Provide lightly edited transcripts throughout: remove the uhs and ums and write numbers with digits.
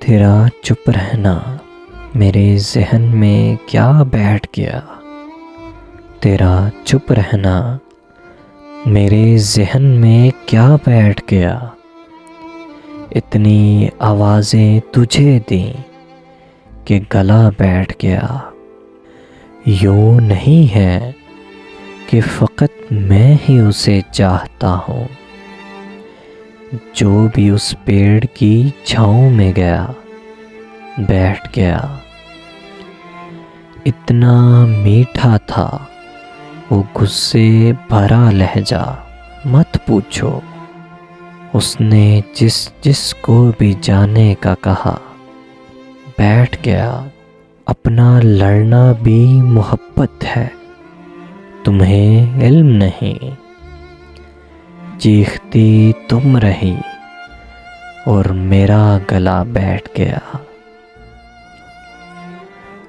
तेरा चुप रहना मेरे ज़हन में क्या बैठ गया। तेरा चुप रहना मेरे ज़हन में क्या बैठ गया। इतनी आवाज़ें तुझे दी कि गला बैठ गया। यूँ नहीं है कि फ़कत मैं ही उसे चाहता हूँ। जो भी उस पेड़ की छाँव में गया बैठ गया। इतना मीठा था वो गुस्से भरा लहजा, मत पूछो। उसने जिस जिस को भी जाने का कहा बैठ गया। अपना लड़ना भी मोहब्बत है, तुम्हें इल्म नहीं। चीखती तुम रही और मेरा गला बैठ गया।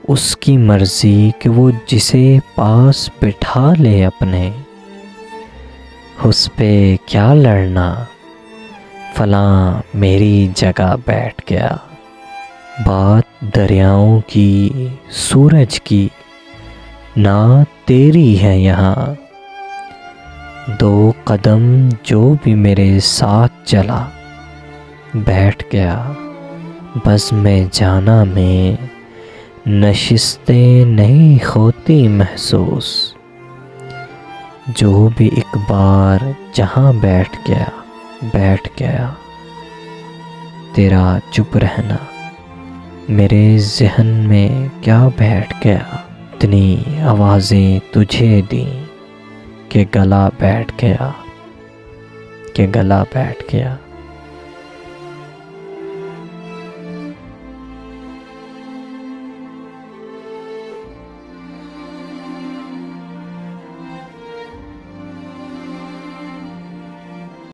उसकी मर्जी कि वो जिसे पास बिठा ले अपने, उस पे क्या लड़ना। फलां मेरी जगह बैठ गया। बात दरियाओं की, सूरज की, ना तेरी है यहाँ। दो कदम जो भी मेरे साथ चला बैठ गया। बस मैं जाना में नशिस्तें नहीं होती महसूस। जो भी एक बार जहाँ बैठ गया बैठ गया। तेरा चुप रहना मेरे ज़हन में क्या बैठ गया। इतनी आवाज़ें तुझे दी कि गला बैठ गया, कि गला बैठ गया।